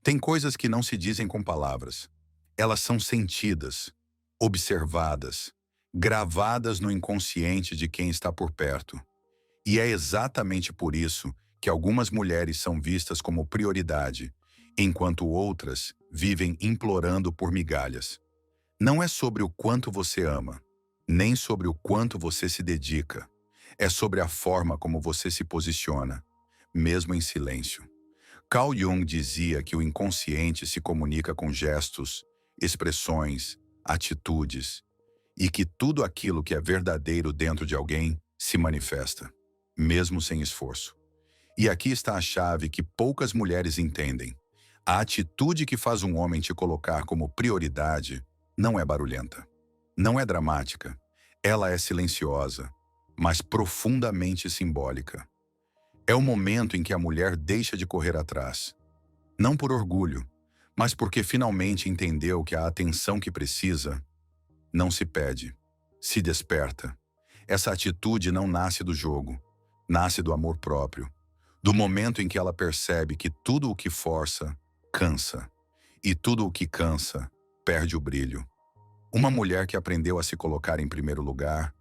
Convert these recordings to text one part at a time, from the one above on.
Tem coisas que não se dizem com palavras. Elas são sentidas, observadas, gravadas no inconsciente de quem está por perto. E é exatamente por isso que algumas mulheres são vistas como prioridade, enquanto outras vivem implorando por migalhas. Não é sobre o quanto você ama, nem sobre o quanto você se dedica. É sobre a forma como você se posiciona, mesmo em silêncio. Carl Jung dizia que o inconsciente se comunica com gestos, expressões, atitudes, e que tudo aquilo que é verdadeiro dentro de alguém se manifesta, mesmo sem esforço. E aqui está a chave que poucas mulheres entendem. A atitude que faz um homem te colocar como prioridade não é barulhenta, não é dramática. Ela é silenciosa, mas profundamente simbólica. É o momento em que a mulher deixa de correr atrás, não por orgulho, mas porque finalmente entendeu que a atenção que precisa não se pede, se desperta. Essa atitude não nasce do jogo, nasce do amor próprio, do momento em que ela percebe que tudo o que força, cansa, e tudo o que cansa, perde o brilho. Uma mulher que aprendeu a se colocar em primeiro lugar,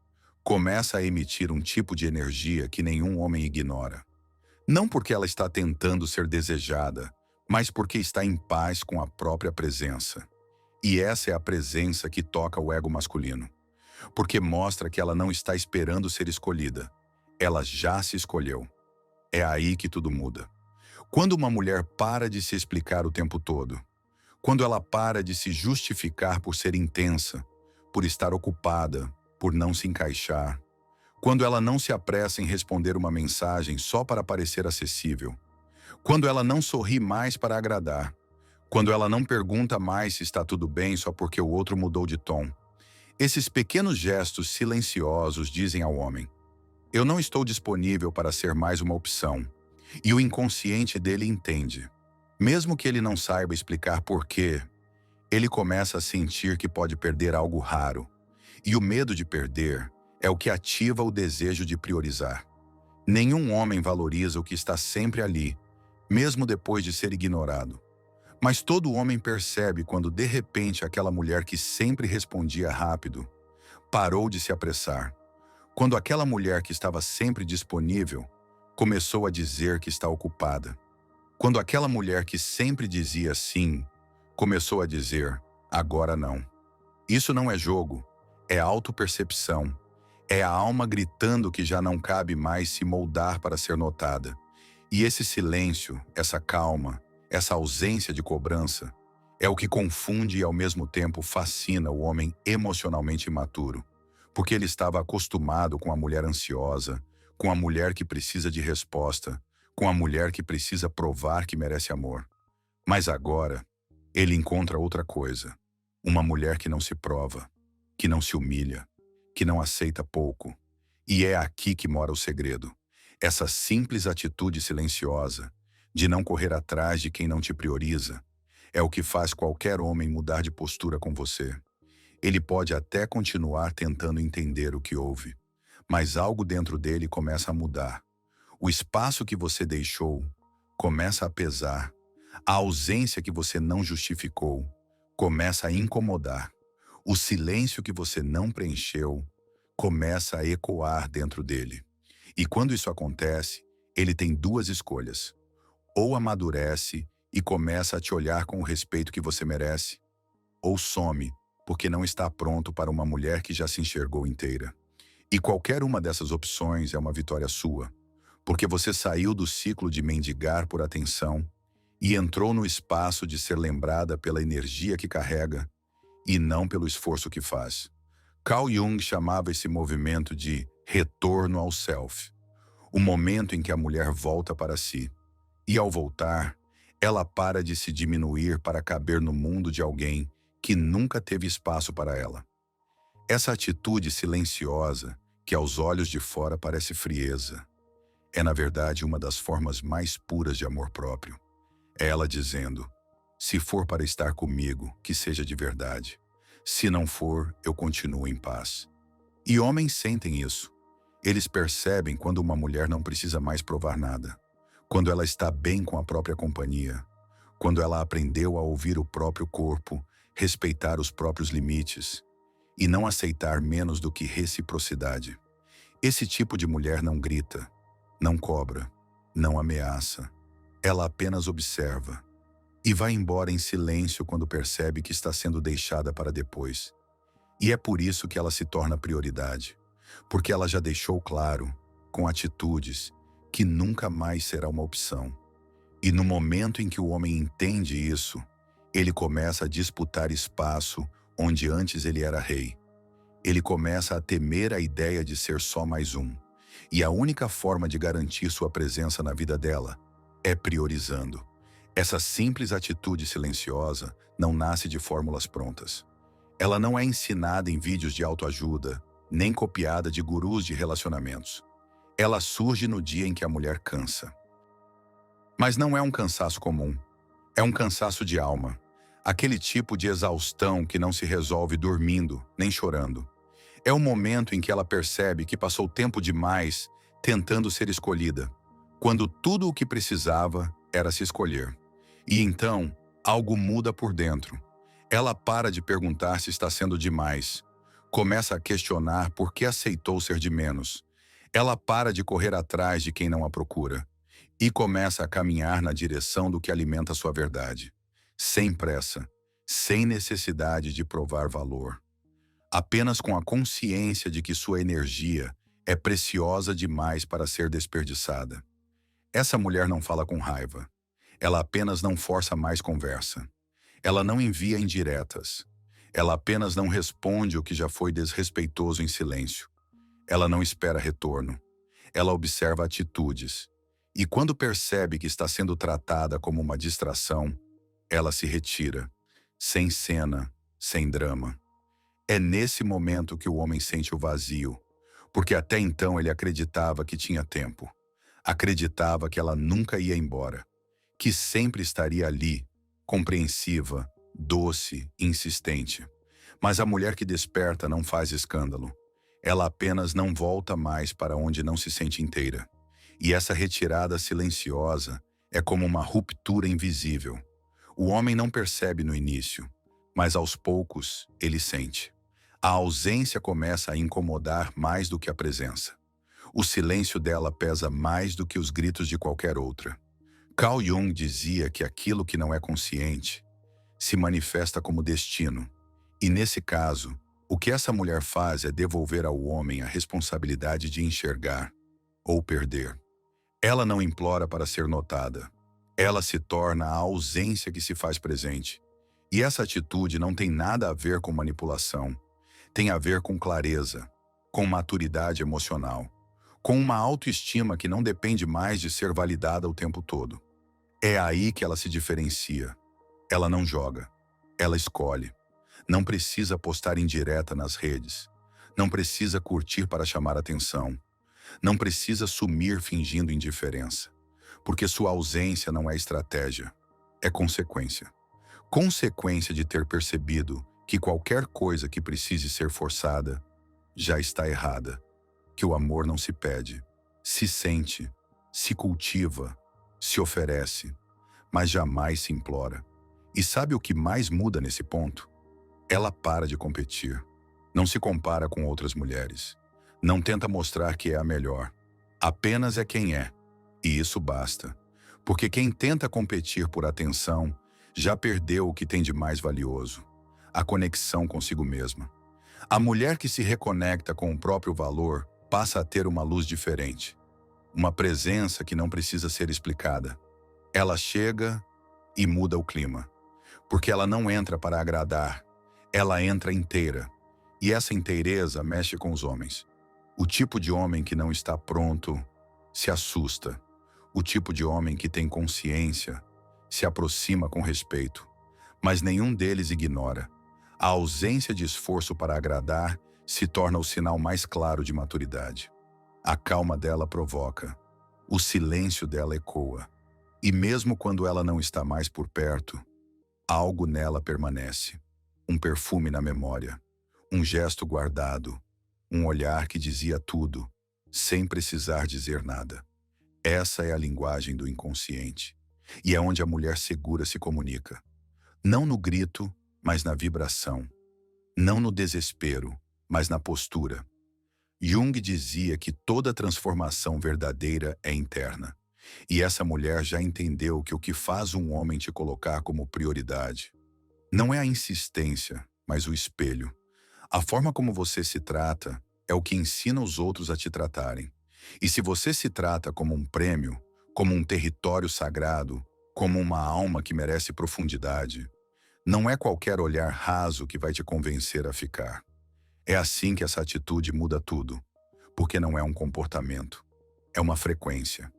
começa a emitir um tipo de energia que nenhum homem ignora. Não porque ela está tentando ser desejada, mas porque está em paz com a própria presença. E essa é a presença que toca o ego masculino, porque mostra que ela não está esperando ser escolhida. Ela já se escolheu. É aí que tudo muda. Quando uma mulher para de se explicar o tempo todo, quando ela para de se justificar por ser intensa, por estar ocupada, por não se encaixar, quando ela não se apressa em responder uma mensagem só para parecer acessível, quando ela não sorri mais para agradar, quando ela não pergunta mais se está tudo bem só porque o outro mudou de tom. Esses pequenos gestos silenciosos dizem ao homem: eu não estou disponível para ser mais uma opção. E o inconsciente dele entende. Mesmo que ele não saiba explicar por quê, ele começa a sentir que pode perder algo raro. E o medo de perder é o que ativa o desejo de priorizar. Nenhum homem valoriza o que está sempre ali, mesmo depois de ser ignorado. Mas todo homem percebe quando de repente aquela mulher que sempre respondia rápido parou de se apressar. Quando aquela mulher que estava sempre disponível começou a dizer que está ocupada. Quando aquela mulher que sempre dizia sim começou a dizer agora não. Isso não é jogo, é autopercepção. É a alma gritando que já não cabe mais se moldar para ser notada. E esse silêncio, essa calma, essa ausência de cobrança, é o que confunde e ao mesmo tempo fascina o homem emocionalmente imaturo. Porque ele estava acostumado com a mulher ansiosa, com a mulher que precisa de resposta, com a mulher que precisa provar que merece amor. Mas agora, ele encontra outra coisa. Uma mulher que não se prova, que não se humilha, que não aceita pouco. E é aqui que mora o segredo. Essa simples atitude silenciosa, de não correr atrás de quem não te prioriza, é o que faz qualquer homem mudar de postura com você. Ele pode até continuar tentando entender o que houve, mas algo dentro dele começa a mudar. O espaço que você deixou começa a pesar. A ausência que você não justificou começa a incomodar. O silêncio que você não preencheu começa a ecoar dentro dele. E quando isso acontece, ele tem duas escolhas. Ou amadurece e começa a te olhar com o respeito que você merece, ou some, porque não está pronto para uma mulher que já se enxergou inteira. E qualquer uma dessas opções é uma vitória sua, porque você saiu do ciclo de mendigar por atenção e entrou no espaço de ser lembrada pela energia que carrega e não pelo esforço que faz. Carl Jung chamava esse movimento de retorno ao self, o momento em que a mulher volta para si. E ao voltar, ela para de se diminuir para caber no mundo de alguém que nunca teve espaço para ela. Essa atitude silenciosa, que aos olhos de fora parece frieza, é na verdade uma das formas mais puras de amor próprio. É ela dizendo: se for para estar comigo, que seja de verdade. Se não for, eu continuo em paz. E homens sentem isso. Eles percebem quando uma mulher não precisa mais provar nada. Quando ela está bem com a própria companhia. quando ela aprendeu a ouvir o próprio corpo, respeitar os próprios limites e não aceitar menos do que reciprocidade. Esse tipo de mulher não grita, não cobra, não ameaça. Ela apenas observa e vai embora em silêncio quando percebe que está sendo deixada para depois. E é por isso que ela se torna prioridade, porque ela já deixou claro, com atitudes, que nunca mais será uma opção. E no momento em que o homem entende isso, ele começa a disputar espaço onde antes ele era rei. Ele começa a temer a ideia de ser só mais um. E a única forma de garantir sua presença na vida dela é priorizando. Essa simples atitude silenciosa não nasce de fórmulas prontas. Ela não é ensinada em vídeos de autoajuda, nem copiada de gurus de relacionamentos. Ela surge no dia em que a mulher cansa. Mas não é um cansaço comum. É um cansaço de alma. Aquele tipo de exaustão que não se resolve dormindo, nem chorando. É o momento em que ela percebe que passou tempo demais tentando ser escolhida, quando tudo o que precisava era se escolher. E então, algo muda por dentro. Ela para de perguntar se está sendo demais. Começa a questionar por que aceitou ser de menos. Ela para de correr atrás de quem não a procura e começa a caminhar na direção do que alimenta sua verdade. Sem pressa, sem necessidade de provar valor. Apenas com a consciência de que sua energia é preciosa demais para ser desperdiçada. Essa mulher não fala com raiva. Ela apenas não força mais conversa. Ela não envia indiretas. Ela apenas não responde o que já foi desrespeitoso em silêncio. Ela não espera retorno. Ela observa atitudes. E quando percebe que está sendo tratada como uma distração, ela se retira, sem cena, sem drama. É nesse momento que o homem sente o vazio, porque até então ele acreditava que tinha tempo. Acreditava que ela nunca ia embora, que sempre estaria ali, compreensiva, doce, insistente. Mas a mulher que desperta não faz escândalo. Ela apenas não volta mais para onde não se sente inteira. E essa retirada silenciosa é como uma ruptura invisível. O homem não percebe no início, mas aos poucos ele sente. A ausência começa a incomodar mais do que a presença. O silêncio dela pesa mais do que os gritos de qualquer outra. Carl Jung dizia que aquilo que não é consciente se manifesta como destino. E nesse caso, o que essa mulher faz é devolver ao homem a responsabilidade de enxergar ou perder. Ela não implora para ser notada. Ela se torna a ausência que se faz presente. E essa atitude não tem nada a ver com manipulação. Tem a ver com clareza, com maturidade emocional, com uma autoestima que não depende mais de ser validada o tempo todo. É aí que ela se diferencia. Ela não joga, ela escolhe. Não precisa postar indireta nas redes. Não precisa curtir para chamar atenção. Não precisa sumir fingindo indiferença. Porque sua ausência não é estratégia, é consequência. Consequência de ter percebido que qualquer coisa que precise ser forçada já está errada. Que o amor não se pede, se sente, se cultiva, se oferece, mas jamais se implora. E sabe o que mais muda nesse ponto? Ela para de competir. Não se compara com outras mulheres. Não tenta mostrar que é a melhor. Apenas é quem é. E isso basta. Porque quem tenta competir por atenção já perdeu o que tem de mais valioso: a conexão consigo mesma. A mulher que se reconecta com o próprio valor passa a ter uma luz diferente. Uma presença que não precisa ser explicada. Ela chega e muda o clima. Porque ela não entra para agradar. Ela entra inteira. E essa inteireza mexe com os homens. O tipo de homem que não está pronto se assusta. O tipo de homem que tem consciência se aproxima com respeito. Mas nenhum deles ignora. A ausência de esforço para agradar se torna o sinal mais claro de maturidade. A calma dela provoca. O silêncio dela ecoa. E mesmo quando ela não está mais por perto, algo nela permanece. Um perfume na memória. Um gesto guardado. Um olhar que dizia tudo, sem precisar dizer nada. Essa é a linguagem do inconsciente. E é onde a mulher segura se comunica. Não no grito, mas na vibração. Não no desespero, mas na postura. Jung dizia que toda transformação verdadeira é interna. E essa mulher já entendeu que o que faz um homem te colocar como prioridade não é a insistência, mas o espelho. A forma como você se trata é o que ensina os outros a te tratarem. E se você se trata como um prêmio, como um território sagrado, como uma alma que merece profundidade, não é qualquer olhar raso que vai te convencer a ficar. É assim que essa atitude muda tudo, porque não é um comportamento, é uma frequência,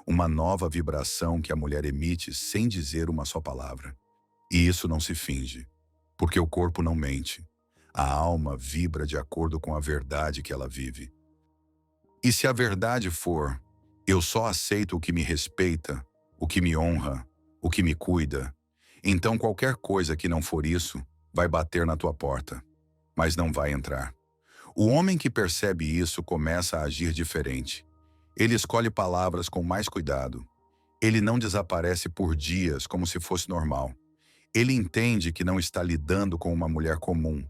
uma nova vibração que a mulher emite sem dizer uma só palavra. E isso não se finge, porque o corpo não mente. A alma vibra de acordo com a verdade que ela vive. E se a verdade for, eu só aceito o que me respeita, o que me honra, o que me cuida, então qualquer coisa que não for isso vai bater na tua porta, mas não vai entrar. O homem que percebe isso começa a agir diferente. Ele escolhe palavras com mais cuidado. Ele não desaparece por dias como se fosse normal. Ele entende que não está lidando com uma mulher comum.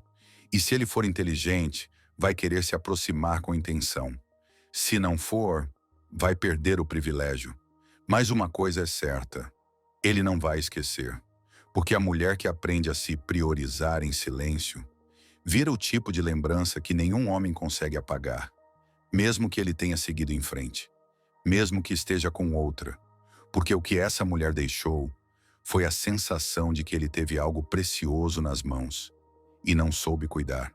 E se ele for inteligente, vai querer se aproximar com intenção. Se não for, vai perder o privilégio. Mas uma coisa é certa, ele não vai esquecer. Porque a mulher que aprende a se priorizar em silêncio, vira o tipo de lembrança que nenhum homem consegue apagar, mesmo que ele tenha seguido em frente, mesmo que esteja com outra. Porque o que essa mulher deixou foi a sensação de que ele teve algo precioso nas mãos e não soube cuidar.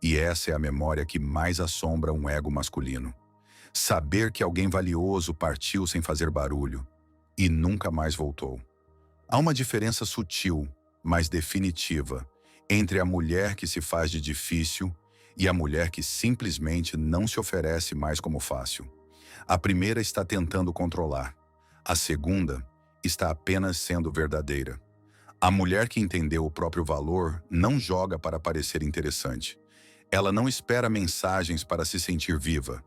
E essa é a memória que mais assombra um ego masculino. Saber que alguém valioso partiu sem fazer barulho e nunca mais voltou. Há uma diferença sutil, mas definitiva, entre a mulher que se faz de difícil e a mulher que simplesmente não se oferece mais como fácil. A primeira está tentando controlar. A segunda está apenas sendo verdadeira. A mulher que entendeu o próprio valor não joga para parecer interessante. Ela não espera mensagens para se sentir viva.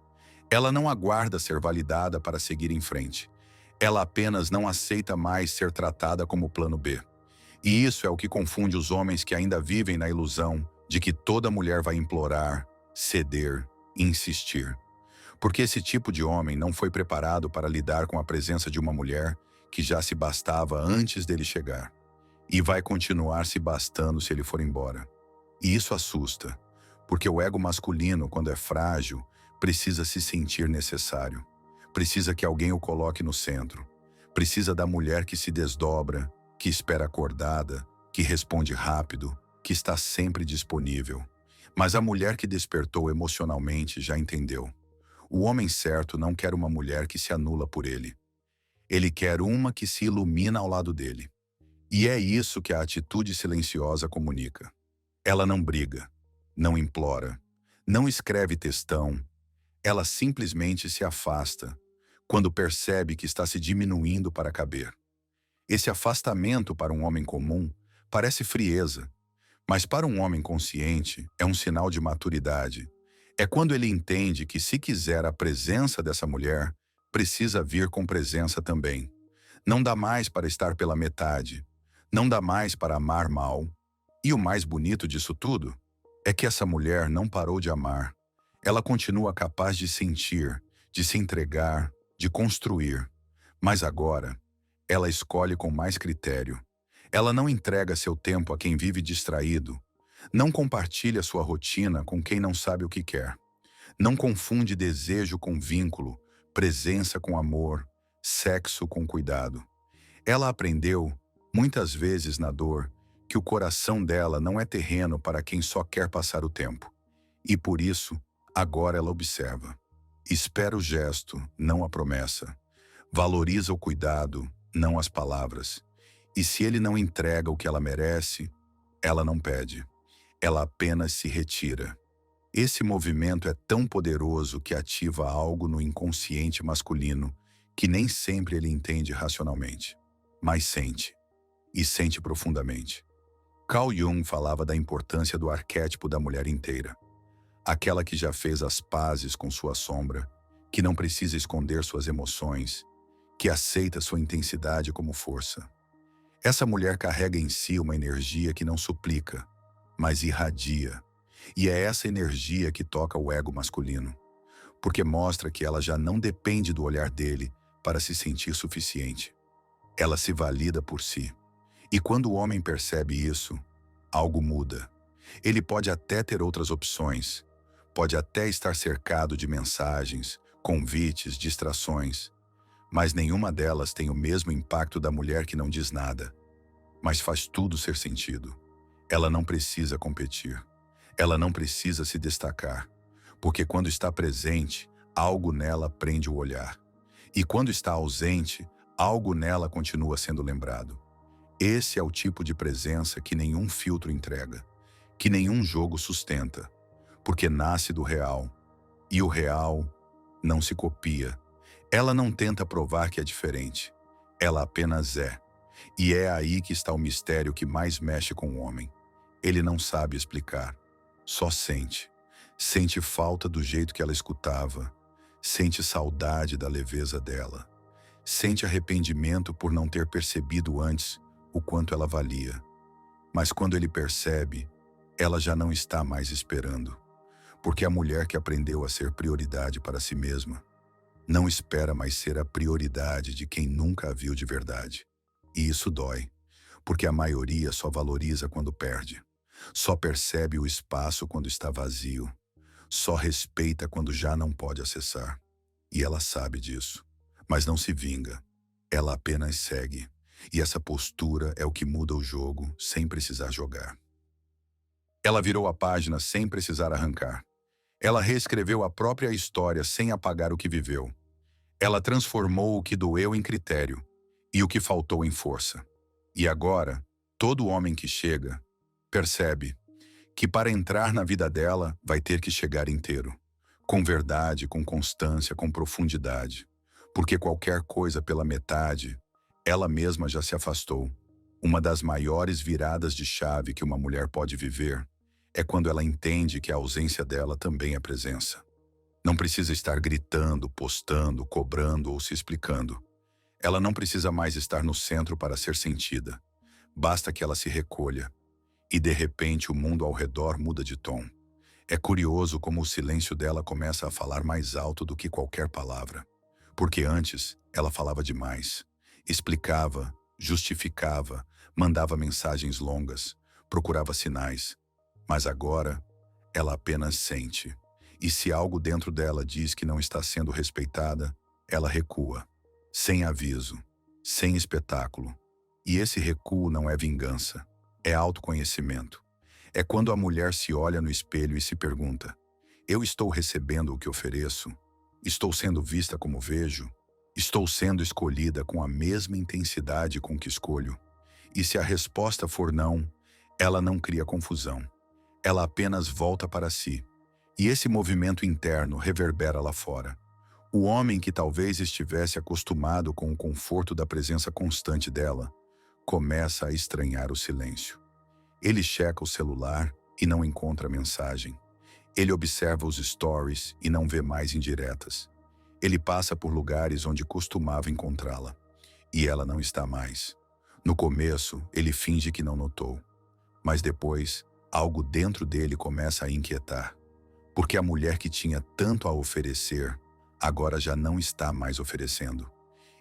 Ela não aguarda ser validada para seguir em frente. Ela apenas não aceita mais ser tratada como plano B. E isso é o que confunde os homens que ainda vivem na ilusão de que toda mulher vai implorar, ceder, insistir. Porque esse tipo de homem não foi preparado para lidar com a presença de uma mulher que já se bastava antes dele chegar. E vai continuar se bastando se ele for embora. E isso assusta, porque o ego masculino, quando é frágil, precisa se sentir necessário. Precisa que alguém o coloque no centro. Precisa da mulher que se desdobra, que espera acordada, que responde rápido, que está sempre disponível. Mas a mulher que despertou emocionalmente já entendeu. O homem certo não quer uma mulher que se anula por ele. Ele quer uma que se ilumina ao lado dele. E é isso que a atitude silenciosa comunica. Ela não briga, não implora, não escreve textão. Ela simplesmente se afasta quando percebe que está se diminuindo para caber. Esse afastamento para um homem comum parece frieza, mas para um homem consciente é um sinal de maturidade. É quando ele entende que se quiser a presença dessa mulher, precisa vir com presença também. Não dá mais para estar pela metade. Não dá mais para amar mal. E o mais bonito disso tudo é que essa mulher não parou de amar. Ela continua capaz de sentir, de se entregar, de construir. Mas agora, ela escolhe com mais critério. Ela não entrega seu tempo a quem vive distraído. Não compartilha sua rotina com quem não sabe o que quer. Não confunde desejo com vínculo, presença com amor, sexo com cuidado. Ela aprendeu, muitas vezes na dor, que o coração dela não é terreno para quem só quer passar o tempo. E por isso, agora ela observa. Espera o gesto, não a promessa. Valoriza o cuidado, não as palavras. E se ele não entrega o que ela merece, ela não pede. Ela apenas se retira. Esse movimento é tão poderoso que ativa algo no inconsciente masculino que nem sempre ele entende racionalmente, mas sente, e sente profundamente. Carl Jung falava da importância do arquétipo da mulher inteira. Aquela que já fez as pazes com sua sombra, que não precisa esconder suas emoções, que aceita sua intensidade como força. Essa mulher carrega em si uma energia que não suplica, mas irradia. E é essa energia que toca o ego masculino, porque mostra que ela já não depende do olhar dele para se sentir suficiente. Ela se valida por si. E quando o homem percebe isso, algo muda. Ele pode até ter outras opções, pode até estar cercado de mensagens, convites, distrações, mas nenhuma delas tem o mesmo impacto da mulher que não diz nada, mas faz tudo ser sentido. Ela não precisa competir. Ela não precisa se destacar, porque quando está presente, algo nela prende o olhar. E quando está ausente, algo nela continua sendo lembrado. Esse é o tipo de presença que nenhum filtro entrega, que nenhum jogo sustenta, porque nasce do real. E o real não se copia. Ela não tenta provar que é diferente. Ela apenas é. E é aí que está o mistério que mais mexe com o homem. Ele não sabe explicar, só sente. Sente falta do jeito que ela escutava, sente saudade da leveza dela, sente arrependimento por não ter percebido antes o quanto ela valia. Mas quando ele percebe, ela já não está mais esperando, porque a mulher que aprendeu a ser prioridade para si mesma não espera mais ser a prioridade de quem nunca a viu de verdade. E isso dói, porque a maioria só valoriza quando perde, só percebe o espaço quando está vazio, só respeita quando já não pode acessar. E ela sabe disso, mas não se vinga. Ela apenas segue. E essa postura é o que muda o jogo sem precisar jogar. Ela virou a página sem precisar arrancar. Ela reescreveu a própria história sem apagar o que viveu. Ela transformou o que doeu em critério e o que faltou em força. E agora, todo homem que chega percebe que para entrar na vida dela vai ter que chegar inteiro, com verdade, com constância, com profundidade, porque qualquer coisa pela metade, ela mesma já se afastou. Uma das maiores viradas de chave que uma mulher pode viver é quando ela entende que a ausência dela também é presença. Não precisa estar gritando, postando, cobrando ou se explicando. Ela não precisa mais estar no centro para ser sentida. Basta que ela se recolha. E de repente o mundo ao redor muda de tom. É curioso como o silêncio dela começa a falar mais alto do que qualquer palavra. Porque antes ela falava demais. Explicava, justificava, mandava mensagens longas, procurava sinais. Mas agora ela apenas sente. E se algo dentro dela diz que não está sendo respeitada, ela recua. Sem aviso, sem espetáculo. E esse recuo não é vingança, é autoconhecimento. É quando a mulher se olha no espelho e se pergunta: eu estou recebendo o que ofereço? Estou sendo vista como vejo? Estou sendo escolhida com a mesma intensidade com que escolho? E se a resposta for não, ela não cria confusão. Ela apenas volta para si. E esse movimento interno reverbera lá fora. O homem que talvez estivesse acostumado com o conforto da presença constante dela, começa a estranhar o silêncio. Ele checa o celular e não encontra mensagem. Ele observa os stories e não vê mais indiretas. Ele passa por lugares onde costumava encontrá-la. E ela não está mais. No começo, ele finge que não notou. Mas depois, algo dentro dele começa a inquietar. Porque a mulher que tinha tanto a oferecer, agora já não está mais oferecendo.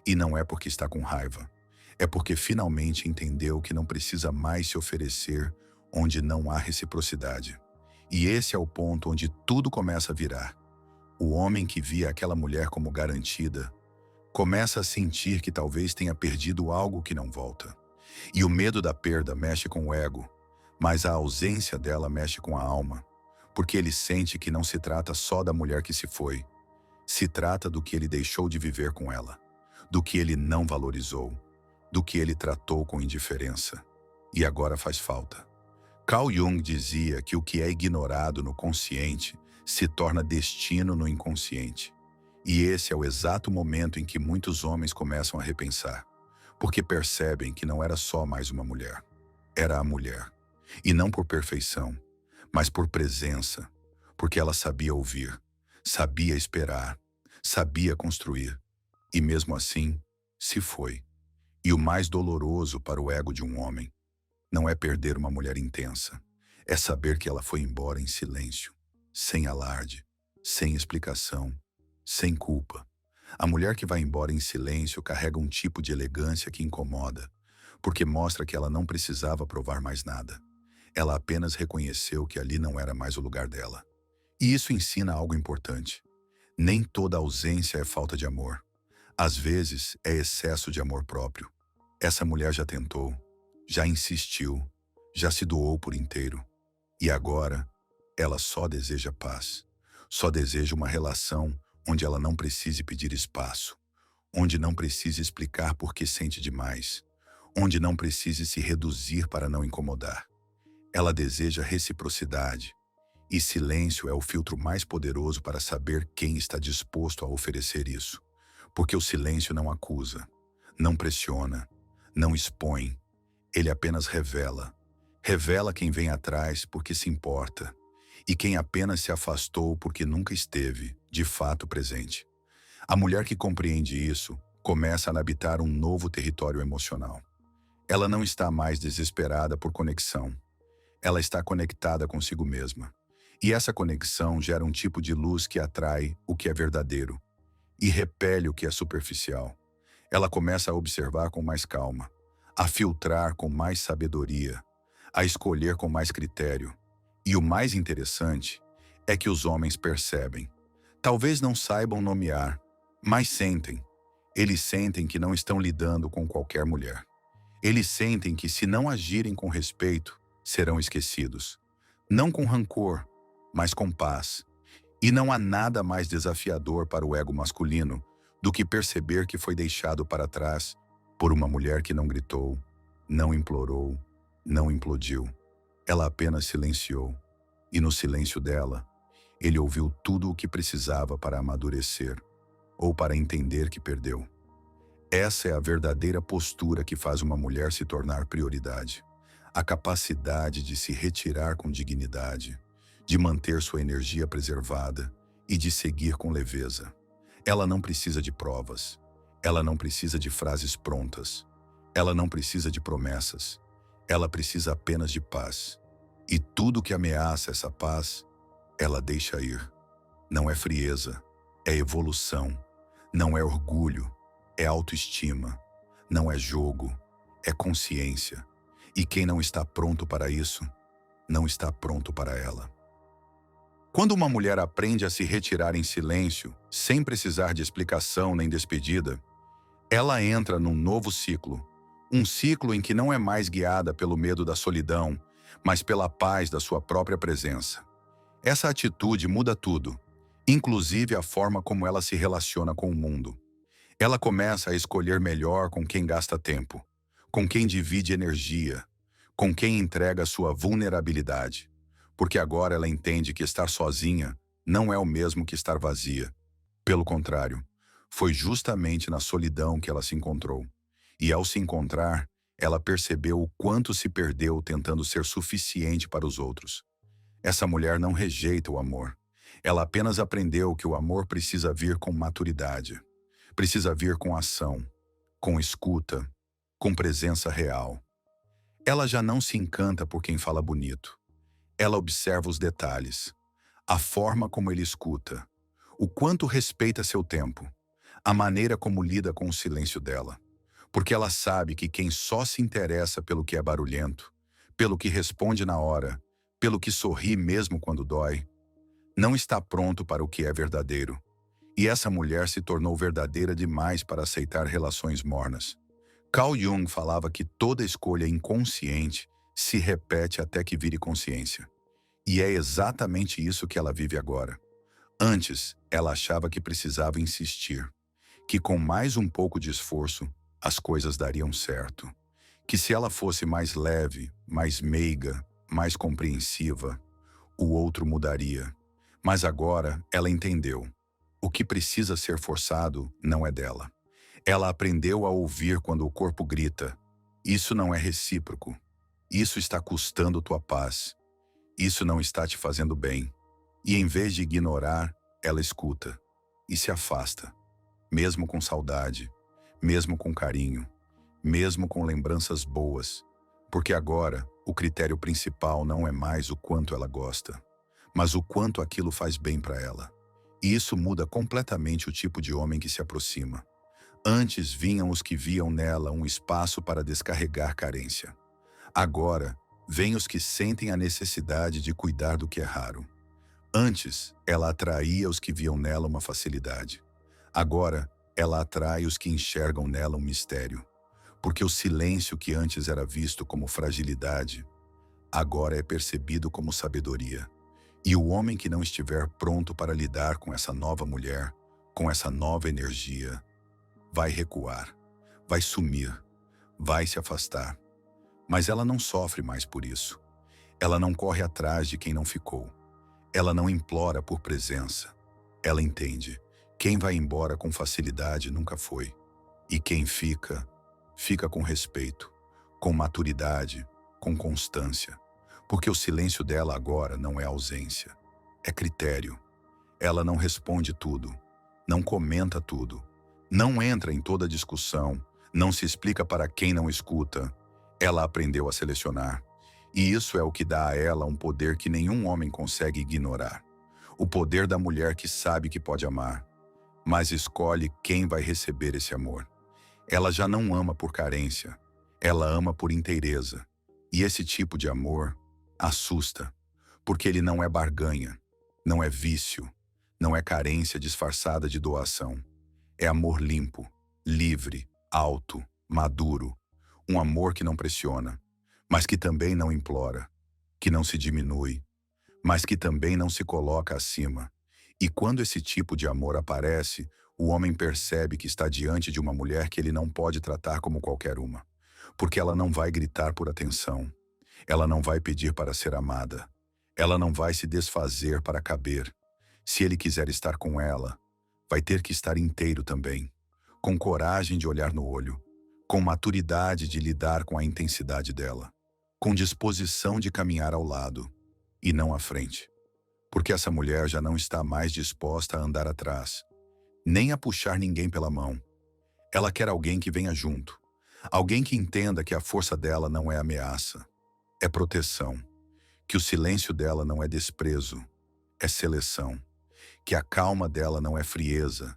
E não é porque está com raiva. É porque finalmente entendeu que não precisa mais se oferecer onde não há reciprocidade. E esse é o ponto onde tudo começa a virar. O homem que via aquela mulher como garantida começa a sentir que talvez tenha perdido algo que não volta. E o medo da perda mexe com o ego, mas a ausência dela mexe com a alma, porque ele sente que não se trata só da mulher que se foi. Se trata do que ele deixou de viver com ela, do que ele não valorizou, do que ele tratou com indiferença. E agora faz falta. Carl Jung dizia que o que é ignorado no consciente se torna destino no inconsciente. E esse é o exato momento em que muitos homens começam a repensar, porque percebem que não era só mais uma mulher. Era a mulher. E não por perfeição, mas por presença, porque ela sabia ouvir, sabia esperar, sabia construir. E mesmo assim, se foi. E o mais doloroso para o ego de um homem não é perder uma mulher intensa, é saber que ela foi embora em silêncio, sem alarde, sem explicação, sem culpa. A mulher que vai embora em silêncio carrega um tipo de elegância que incomoda, porque mostra que ela não precisava provar mais nada. Ela apenas reconheceu que ali não era mais o lugar dela. E isso ensina algo importante. Nem toda ausência é falta de amor. Às vezes, é excesso de amor próprio. Essa mulher já tentou, já insistiu, já se doou por inteiro. E agora, ela só deseja paz. Só deseja uma relação onde ela não precise pedir espaço, onde não precise explicar por que sente demais, onde não precise se reduzir para não incomodar. Ela deseja reciprocidade, e silêncio é o filtro mais poderoso para saber quem está disposto a oferecer isso. Porque o silêncio não acusa, não pressiona, não expõe, ele apenas revela. Revela quem vem atrás porque se importa, e quem apenas se afastou porque nunca esteve, de fato, presente. A mulher que compreende isso começa a habitar um novo território emocional. Ela não está mais desesperada por conexão. Ela está conectada consigo mesma. E essa conexão gera um tipo de luz que atrai o que é verdadeiro e repele o que é superficial. Ela começa a observar com mais calma, a filtrar com mais sabedoria, a escolher com mais critério. E o mais interessante é que os homens percebem. Talvez não saibam nomear, mas sentem. Eles sentem que não estão lidando com qualquer mulher. Eles sentem que, se não agirem com respeito, serão esquecidos. Não com rancor, mas com paz. E não há nada mais desafiador para o ego masculino do que perceber que foi deixado para trás por uma mulher que não gritou, não implorou, não implodiu. Ela apenas silenciou. E no silêncio dela, ele ouviu tudo o que precisava para amadurecer ou para entender que perdeu. Essa é a verdadeira postura que faz uma mulher se tornar prioridade. A capacidade de se retirar com dignidade, de manter sua energia preservada e de seguir com leveza. Ela não precisa de provas. Ela não precisa de frases prontas. Ela não precisa de promessas. Ela precisa apenas de paz. E tudo que ameaça essa paz, ela deixa ir. Não é frieza, é evolução. Não é orgulho, é autoestima. Não é jogo, é consciência. E quem não está pronto para isso, não está pronto para ela. Quando uma mulher aprende a se retirar em silêncio, sem precisar de explicação nem despedida, ela entra num novo ciclo. Um ciclo em que não é mais guiada pelo medo da solidão, mas pela paz da sua própria presença. Essa atitude muda tudo, inclusive a forma como ela se relaciona com o mundo. Ela começa a escolher melhor com quem gasta tempo, com quem divide energia, com quem entrega sua vulnerabilidade. Porque agora ela entende que estar sozinha não é o mesmo que estar vazia. Pelo contrário, foi justamente na solidão que ela se encontrou. E ao se encontrar, ela percebeu o quanto se perdeu tentando ser suficiente para os outros. Essa mulher não rejeita o amor. Ela apenas aprendeu que o amor precisa vir com maturidade. Precisa vir com ação, com escuta, com presença real. Ela já não se encanta por quem fala bonito. Ela observa os detalhes, a forma como ele escuta, o quanto respeita seu tempo, a maneira como lida com o silêncio dela. Porque ela sabe que quem só se interessa pelo que é barulhento, pelo que responde na hora, pelo que sorri mesmo quando dói, não está pronto para o que é verdadeiro. E essa mulher se tornou verdadeira demais para aceitar relações mornas. Carl Jung falava que toda escolha inconsciente se repete até que vire consciência. E é exatamente isso que ela vive agora. Antes, ela achava que precisava insistir, que com mais um pouco de esforço, as coisas dariam certo. Que se ela fosse mais leve, mais meiga, mais compreensiva, o outro mudaria. Mas agora ela entendeu. O que precisa ser forçado não é dela. Ela aprendeu a ouvir quando o corpo grita. Isso não é recíproco. Isso está custando tua paz. Isso não está te fazendo bem. E em vez de ignorar, ela escuta e se afasta, mesmo com saudade, mesmo com carinho, mesmo com lembranças boas, porque agora o critério principal não é mais o quanto ela gosta, mas o quanto aquilo faz bem para ela. E isso muda completamente o tipo de homem que se aproxima. Antes vinham os que viam nela um espaço para descarregar carência. Agora, vêm os que sentem a necessidade de cuidar do que é raro. Antes, ela atraía os que viam nela uma facilidade. Agora, ela atrai os que enxergam nela um mistério. Porque o silêncio que antes era visto como fragilidade, agora é percebido como sabedoria. E o homem que não estiver pronto para lidar com essa nova mulher, com essa nova energia, vai recuar, vai sumir, vai se afastar. Mas ela não sofre mais por isso. Ela não corre atrás de quem não ficou. Ela não implora por presença. Ela entende. Quem vai embora com facilidade nunca foi. E quem fica, fica com respeito, com maturidade, com constância. Porque o silêncio dela agora não é ausência, é critério. Ela não responde tudo, não comenta tudo, não entra em toda discussão, não se explica para quem não escuta. Ela aprendeu a selecionar. E isso é o que dá a ela um poder que nenhum homem consegue ignorar. O poder da mulher que sabe que pode amar, mas escolhe quem vai receber esse amor. Ela já não ama por carência, ela ama por inteireza. E esse tipo de amor assusta, porque ele não é barganha, não é vício, não é carência disfarçada de doação. É amor limpo, livre, alto, maduro. Um amor que não pressiona, mas que também não implora, que não se diminui, mas que também não se coloca acima. E quando esse tipo de amor aparece, o homem percebe que está diante de uma mulher que ele não pode tratar como qualquer uma, porque ela não vai gritar por atenção, ela não vai pedir para ser amada, ela não vai se desfazer para caber. Se ele quiser estar com ela, vai ter que estar inteiro também, com coragem de olhar no olho, com maturidade de lidar com a intensidade dela, com disposição de caminhar ao lado e não à frente. Porque essa mulher já não está mais disposta a andar atrás, nem a puxar ninguém pela mão. Ela quer alguém que venha junto, alguém que entenda que a força dela não é ameaça, é proteção, que o silêncio dela não é desprezo, é seleção, que a calma dela não é frieza,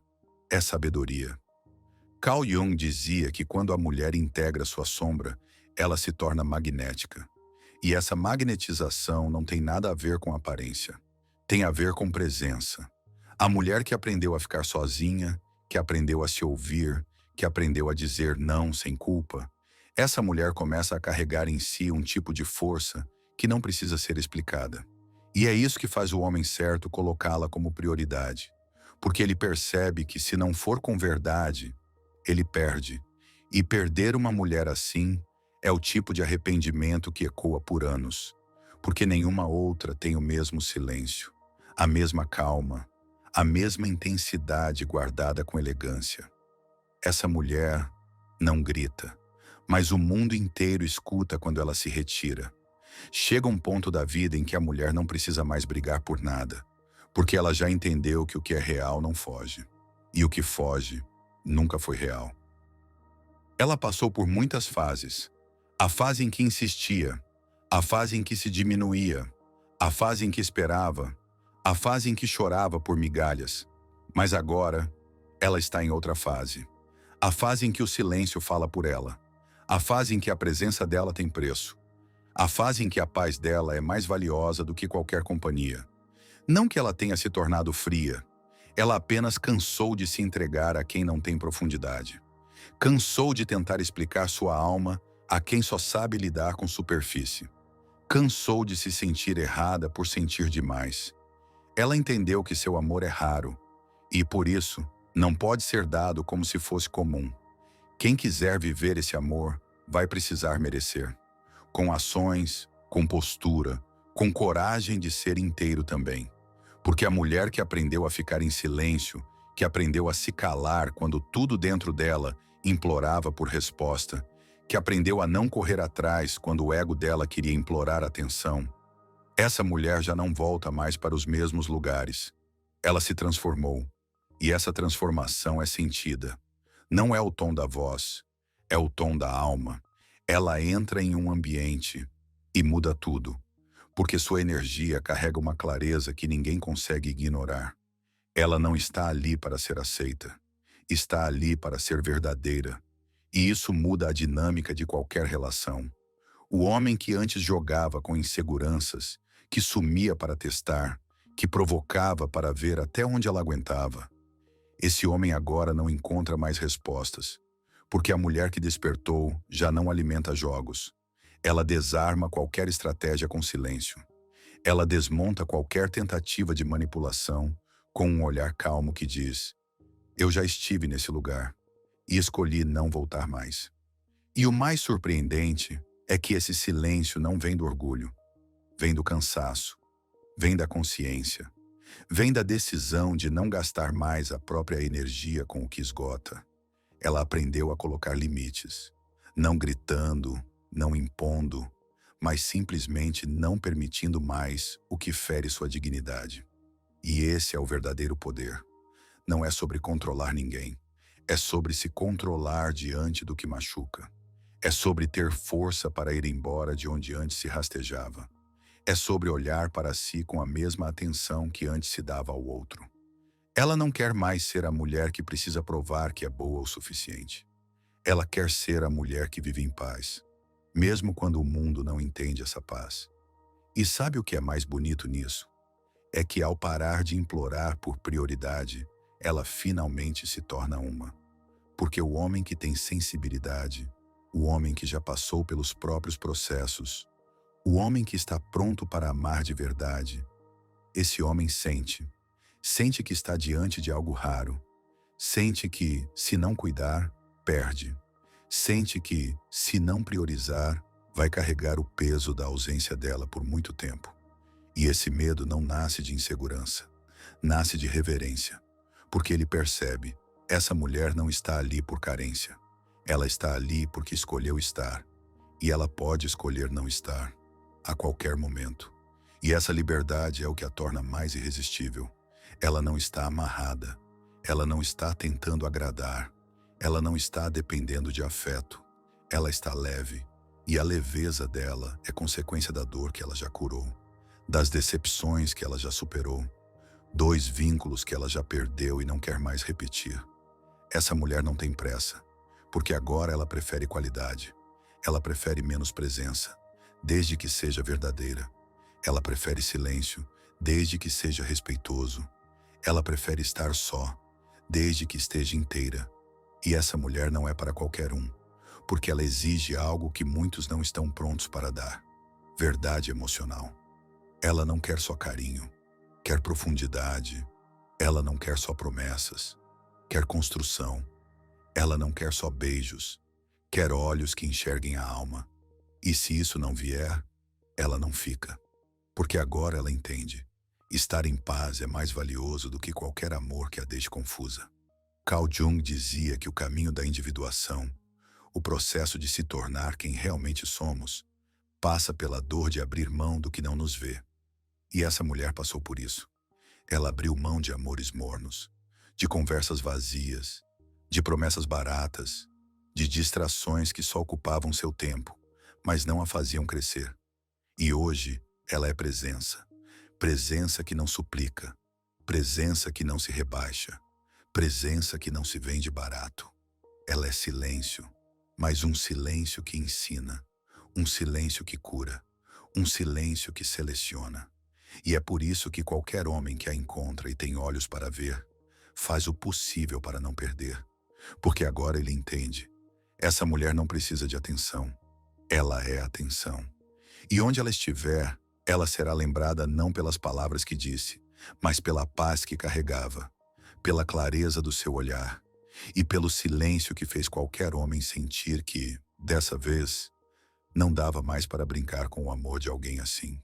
é sabedoria. Carl Jung dizia que quando a mulher integra sua sombra, ela se torna magnética. E essa magnetização não tem nada a ver com aparência. Tem a ver com presença. A mulher que aprendeu a ficar sozinha, que aprendeu a se ouvir, que aprendeu a dizer não sem culpa, essa mulher começa a carregar em si um tipo de força que não precisa ser explicada. E é isso que faz o homem certo colocá-la como prioridade. Porque ele percebe que se não for com verdade, ele perde. E perder uma mulher assim é o tipo de arrependimento que ecoa por anos, porque nenhuma outra tem o mesmo silêncio, a mesma calma, a mesma intensidade guardada com elegância. Essa mulher não grita, mas o mundo inteiro escuta quando ela se retira. Chega um ponto da vida em que a mulher não precisa mais brigar por nada, porque ela já entendeu que o que é real não foge, e o que foge nunca foi real. Ela passou por muitas fases. A fase em que insistia, a fase em que se diminuía, a fase em que esperava, a fase em que chorava por migalhas. Mas agora, ela está em outra fase. A fase em que o silêncio fala por ela. A fase em que a presença dela tem preço. A fase em que a paz dela é mais valiosa do que qualquer companhia. Não que ela tenha se tornado fria. Ela apenas cansou de se entregar a quem não tem profundidade. Cansou de tentar explicar sua alma a quem só sabe lidar com superfície. Cansou de se sentir errada por sentir demais. Ela entendeu que seu amor é raro e, por isso, não pode ser dado como se fosse comum. Quem quiser viver esse amor vai precisar merecer. Com ações, com postura, com coragem de ser inteiro também. Porque a mulher que aprendeu a ficar em silêncio, que aprendeu a se calar quando tudo dentro dela implorava por resposta, que aprendeu a não correr atrás quando o ego dela queria implorar atenção, essa mulher já não volta mais para os mesmos lugares. Ela se transformou, e essa transformação é sentida. Não é o tom da voz, é o tom da alma. Ela entra em um ambiente e muda tudo, porque sua energia carrega uma clareza que ninguém consegue ignorar. Ela não está ali para ser aceita, está ali para ser verdadeira. E isso muda a dinâmica de qualquer relação. O homem que antes jogava com inseguranças, que sumia para testar, que provocava para ver até onde ela aguentava. Esse homem agora não encontra mais respostas, porque a mulher que despertou já não alimenta jogos. Ela desarma qualquer estratégia com silêncio. Ela desmonta qualquer tentativa de manipulação com um olhar calmo que diz: eu já estive nesse lugar e escolhi não voltar mais. E o mais surpreendente é que esse silêncio não vem do orgulho, vem do cansaço, vem da consciência, vem da decisão de não gastar mais a própria energia com o que esgota. Ela aprendeu a colocar limites, não gritando, não impondo, mas simplesmente não permitindo mais o que fere sua dignidade. E esse é o verdadeiro poder. Não é sobre controlar ninguém, é sobre se controlar diante do que machuca. É sobre ter força para ir embora de onde antes se rastejava. É sobre olhar para si com a mesma atenção que antes se dava ao outro. Ela não quer mais ser a mulher que precisa provar que é boa o suficiente. Ela quer ser a mulher que vive em paz, mesmo quando o mundo não entende essa paz. E sabe o que é mais bonito nisso? É que ao parar de implorar por prioridade, ela finalmente se torna uma. Porque o homem que tem sensibilidade, o homem que já passou pelos próprios processos, o homem que está pronto para amar de verdade, esse homem sente que está diante de algo raro, sente que, se não cuidar, perde, sente que, se não priorizar, vai carregar o peso da ausência dela por muito tempo. E esse medo não nasce de insegurança, nasce de reverência, porque ele percebe, essa mulher não está ali por carência, ela está ali porque escolheu estar, e ela pode escolher não estar, a qualquer momento. E essa liberdade é o que a torna mais irresistível. Ela não está amarrada, ela não está tentando agradar, ela não está dependendo de afeto, ela está leve, e a leveza dela é consequência da dor que ela já curou, das decepções que ela já superou, dois vínculos que ela já perdeu e não quer mais repetir. Essa mulher não tem pressa, porque agora ela prefere qualidade, ela prefere menos presença, desde que seja verdadeira. Ela prefere silêncio, desde que seja respeitoso. Ela prefere estar só, desde que esteja inteira. E essa mulher não é para qualquer um, porque ela exige algo que muitos não estão prontos para dar: verdade emocional. Ela não quer só carinho, quer profundidade. Ela não quer só promessas, quer construção. Ela não quer só beijos, quer olhos que enxerguem a alma. E se isso não vier, ela não fica. Porque agora ela entende. Estar em paz é mais valioso do que qualquer amor que a deixe confusa. Carl Jung dizia que o caminho da individuação, o processo de se tornar quem realmente somos, passa pela dor de abrir mão do que não nos vê. E essa mulher passou por isso. Ela abriu mão de amores mornos, de conversas vazias, de promessas baratas, de distrações que só ocupavam seu tempo, mas não a faziam crescer. E hoje, ela é presença. Presença que não suplica. Presença que não se rebaixa. Presença que não se vende barato. Ela é silêncio, mas um silêncio que ensina. Um silêncio que cura. Um silêncio que seleciona. E é por isso que qualquer homem que a encontra e tem olhos para ver, faz o possível para não perder. Porque agora ele entende. Essa mulher não precisa de atenção. Ela é atenção. E onde ela estiver, ela será lembrada não pelas palavras que disse, mas pela paz que carregava, pela clareza do seu olhar e pelo silêncio que fez qualquer homem sentir que, dessa vez, não dava mais para brincar com o amor de alguém assim.